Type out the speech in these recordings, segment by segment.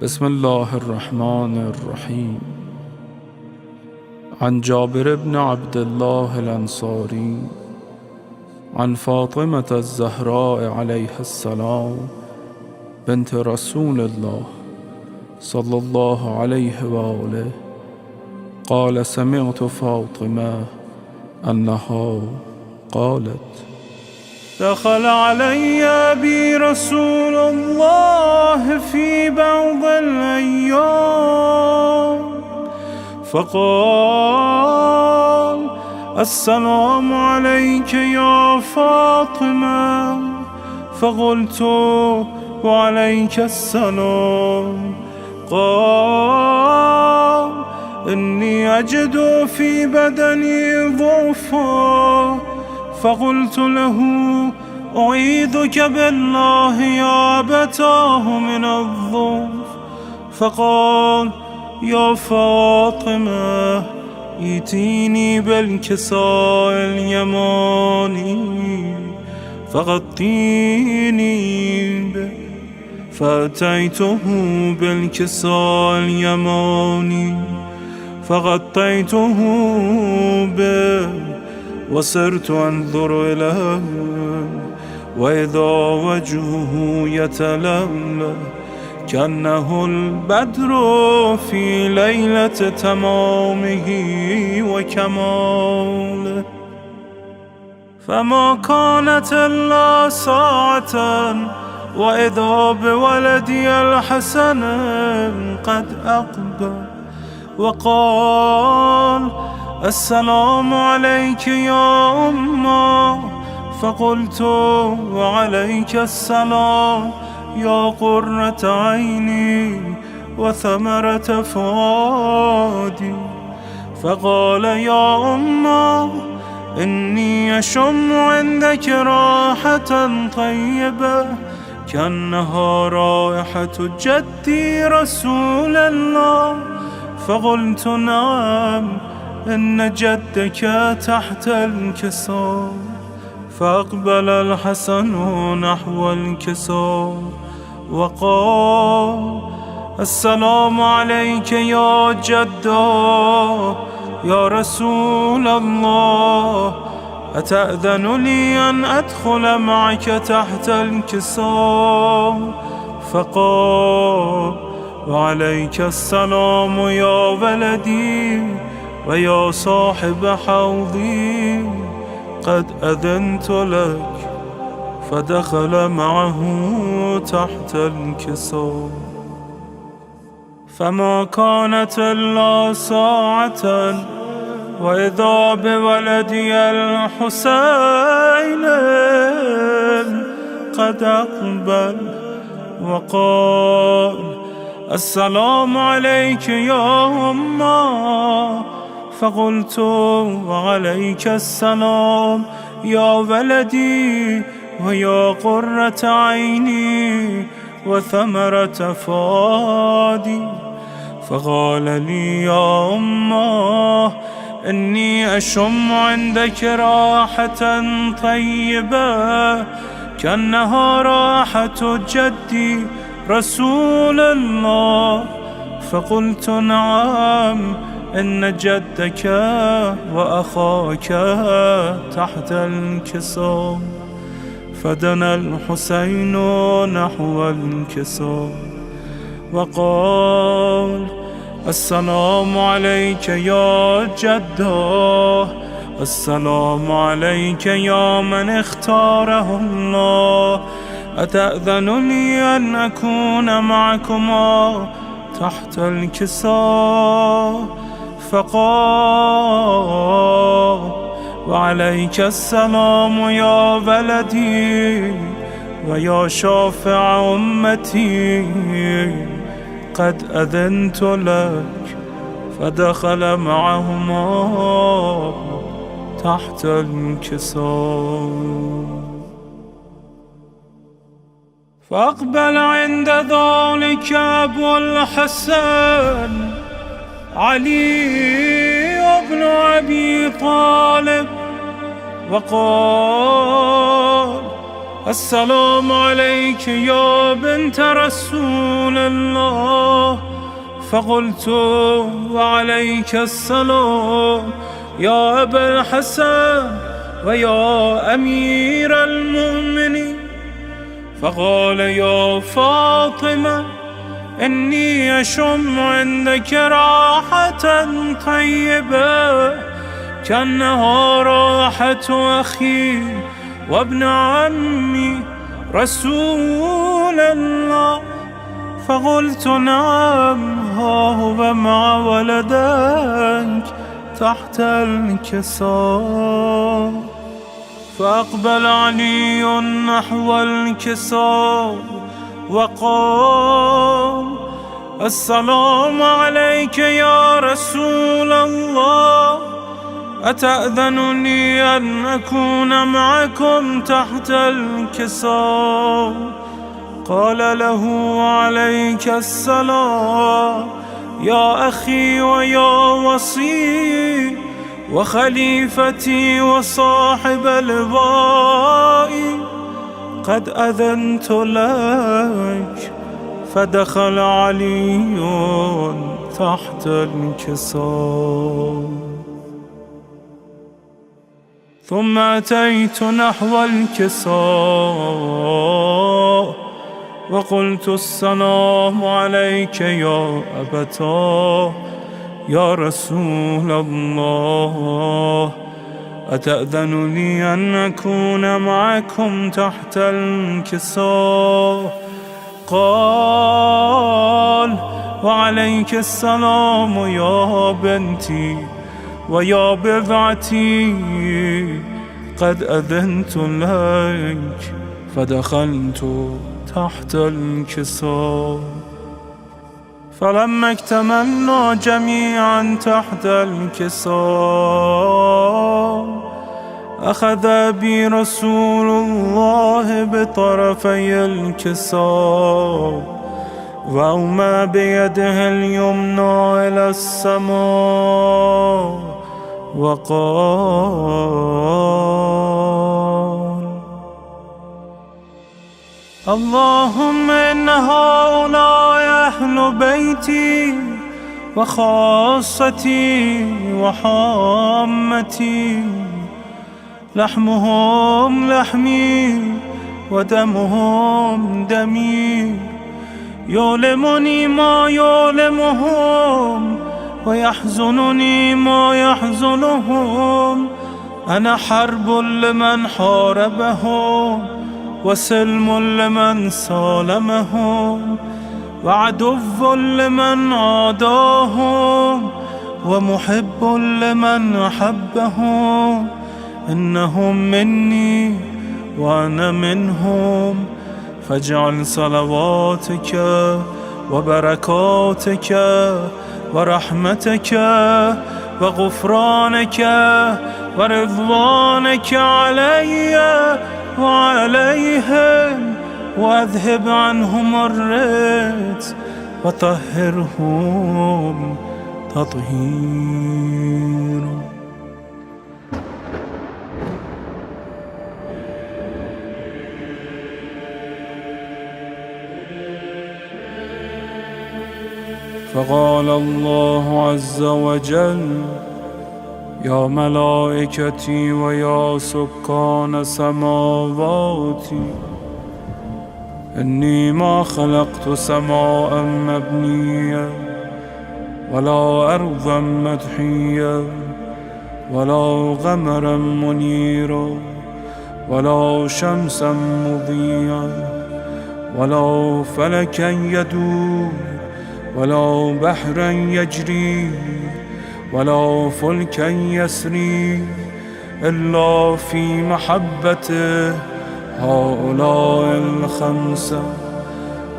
بسم الله الرحمن الرحيم. عن جابر بن عبد الله الأنصاري عن فاطمة الزهراء عليها السلام بنت رسول الله صلى الله عليه وآله قال: سمعت فاطمة أنها قالت: دخل علي أبي رسول الله في بعض الأيام فقال: السلام عليك يا فاطمة. فقلت: وعليك السلام. قال: إني أجد في بدني ضعفا. فقلت له: أعيذك بالله يا أبتاه من الضعف. فقال: يا فاطمة، ائتيني بالكساء اليماني فغطيني به. فأتيته بالكساء اليماني فغطيته به وصرت أنظر إليه وإذا وجهه يتلألأ كأنه البدر في ليلة تمامه وكماله. فما كانت إلا ساعة وإذا بولدي الحسن قد أقبل وقال: السلام عليك يا أمه. فقلت: وعليك السلام يا قرة عيني وثمرة فؤادي. فقال: يا أمه، إني أشم عندك راحة طيبة كأنها رائحة جدي رسول الله. فقلت: نعم، إن جدك تحت الكساء. فأقبل الحسن نحو الكساء وقال: السلام عليك يا جدا يا رسول الله، أتأذن لي أن أدخل معك تحت الكساء؟ فقال: وعليك السلام يا ولدي ويا صاحب حوضي، قد أذنت لك. فدخل معه تحت الكساء. فما كانت إلا ساعة وإذا بولدي الحسين قد أقبل وقال: السلام عليك يا أمه. فقلت: وعليك السلام يا ولدي ويا قرة عيني وثمرة فؤادي. فقال لي: يا أمه، إني أشم عندك راحة طيبة كأنها راحة جدي رسول الله. فقلت: نعم، إن جدك وأخاك تحت الكساء. فدنا الحسين نحو الكساء وقال: السلام عليك يا جده، السلام عليك يا من اختاره الله، أتأذن لي أن أكون معكما تحت الكساء؟ فقال: وعليك السلام يا ولدي ويا شافع أمتي، قد أذنت لك. فدخل معهما تحت الكساء. فأقبل عند ذلك أبو الحسن علي بن أبي طالب وقال: السلام عليك يا بنت رسول الله. فقلت وعليك السلام يا أبا الحسن ويا أمير المؤمنين. فقال يا فاطمة إني أشم عندك راحة طيبة كأنها راحة أخي وابن عمي رسول الله. فقلت نعم، ها هو مع ولدك تحت الكساء. فأقبل علي نحو الكساء وقال السلام عليك يا رسول الله، أتأذنني أن أكون معكم تحت الكساء؟ قال له عليك السلام يا أخي ويا وصي وخليفتي وصاحب لوائي، قد أذنت لك. فدخل علي تحت الكساء. ثم أتيت نحو الكساء وقلت السلام عليك يا أبتاه يا رسول الله، أتأذن لي أن أكون معكم تحت الكساء؟ قال وعليك السلام يا بنتي ويا بضعتي، قد أذنت لك. فدخلت تحت الكساء. فلما اكتملنا جميعا تحت الكساء أخذ بي رسول الله بطرفي الكساء وأومى بيده اليمنى إلى السماء وقال اللهم إن هؤلاء أهل بيتي وخاصتي وحامتي، لحمهم لحمي ودمهم دمي، يؤلمني ما يؤلمهم ويحزنني ما يحزنهم. أنا حرب لمن حاربهم وسلم لمن سالمهم وعدو لمن عاداهم ومحب لمن أحبهم. إنهم مني وأنا منهم، فاجعل صلواتك وبركاتك ورحمتك وغفرانك ورضوانك علي وعليهم، وأذهب عنهم الرجس وطهرهم تطهيرا. فقال الله عز وجل يا ملائكتي ويا سكان سماواتي، إني ما خلقت سماء مبنية ولا أرضا مدحية ولا قمرا منيرا ولا شمسا مضيئا ولا فلكا يدور ولا بحرا يجري ولا فلكا يسري إلا في محبته هؤلاء الخمسة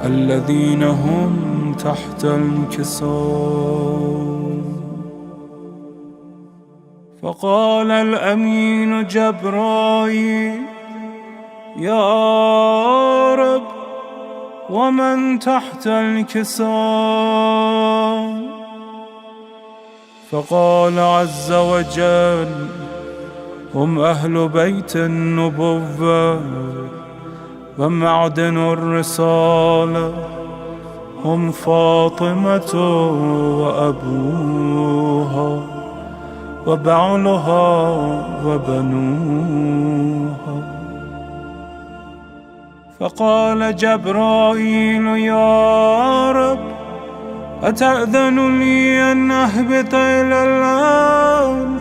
الذين هم تحت الكساء. فقال الأمين جبرائيل يا رب ومن تحت الكساء؟ فقال عز وجل هم أهل بيت النبوة ومعدن الرسالة هم فاطمة وأبوها وبعلها وبنوها. فقال جبرائيل: يا رب، أتأذن لي أن أهبط إلى الأرض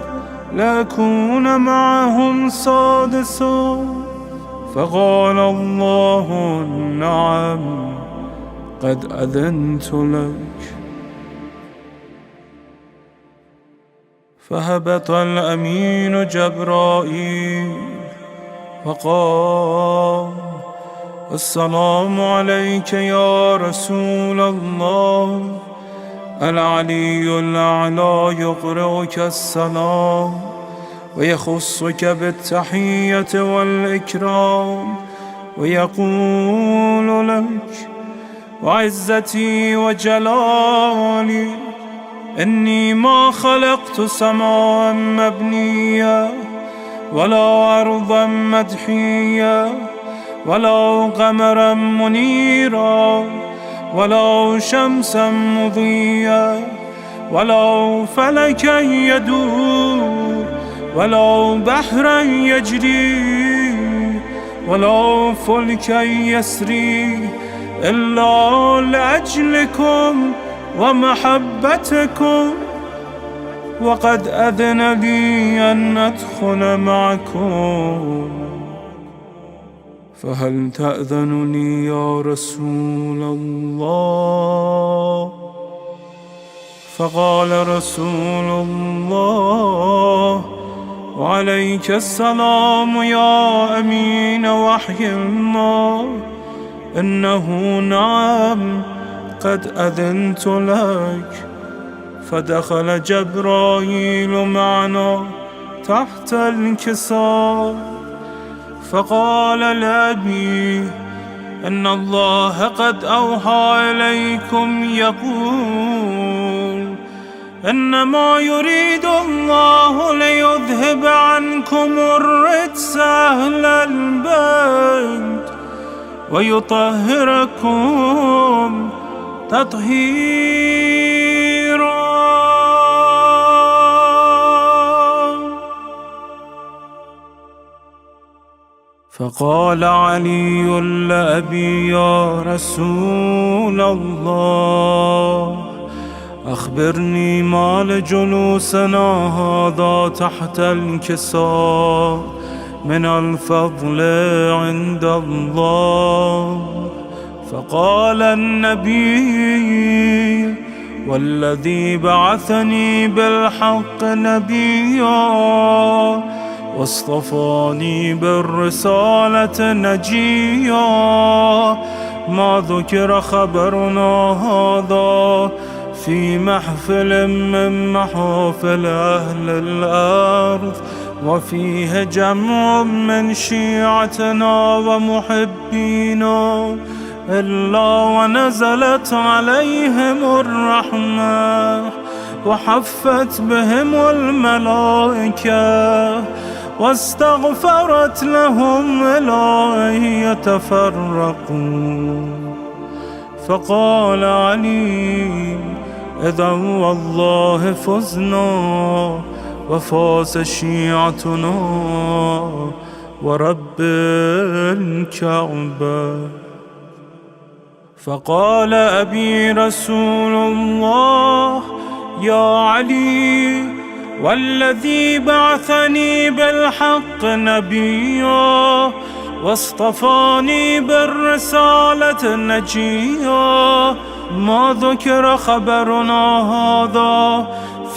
لأكون معهم سادسا؟ فقال الله: نعم، قد أذنت لك. فهبط الأمين جبرائيل وقال: السلام عليك يا رسول الله. العلي الأعلى يقرئك السلام ويخصك بالتحية والإكرام ويقول لك: وعزتي وجلالي إني ما خلقت سماء مبنية ولا أرضا مدحية ولا قمرا منيرا ولا شمسا مضيا ولا فلكا يدور ولا بحرا يجري ولا فلكا يسري إلا لأجلكم ومحبتكم، وقد أذن لي أن أدخل معكم، فهل تأذن لي يا رسول الله؟ فقال رسول الله: وعليك السلام يا أمين وحي الله، إنه نعم، قد أذنت لك. فدخل جبرائيل معنا تحت الكساء، فقال لأبي: إن الله قد أوحى إليكم يقول: إنما يريد الله ليذهب عنكم الرجس أهل البيت ويطهركم تطهيرا. فقال علي لأبي: يا رسول الله، أخبرني ما لجلوسنا هذا تحت الكساء من الفضل عند الله. فقال النبي: والذي بعثني بالحق نبيا واصطفاني بالرسالة نجيا، ما ذكر خبرنا هذا في محفل من محافل أهل الأرض وفيه جمع من شيعتنا ومحبينا إلا ونزلت عليهم الرحمة وحفت بهم الملائكة واستغفرت لهم إلى أن يتفرقوا. فقال علي: إذا والله فزنا وفاز شيعتنا ورب الكعبة. فقال أبي: رسول الله يا علي، والذي بعثني بالحق نبيا واصطفاني بالرسالة نجيا، ما ذكر خبرنا هذا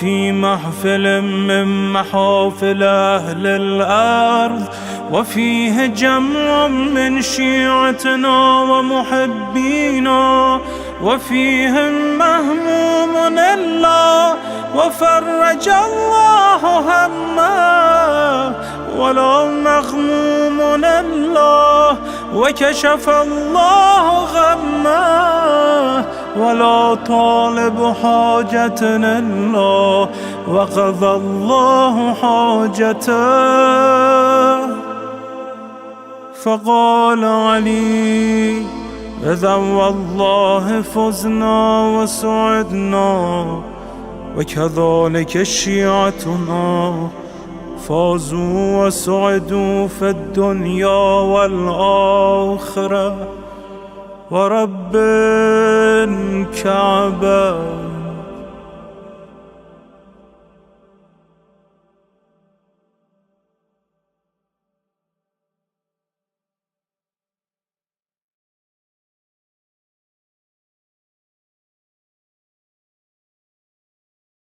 في محفل من محافل أهل الأرض وفيه جمع من شيعتنا ومحبينا وفيهم مهموم إلا وفرج الله همه ولا مغموم إلا وكشف الله غمه ولا طالب حاجة إلا وقضى الله حاجته. فقال علي: إذا والله فزنا وسعدنا، وكذلك شيعتنا فازوا وسعدوا في الدنيا والآخرة. ورب الكعبة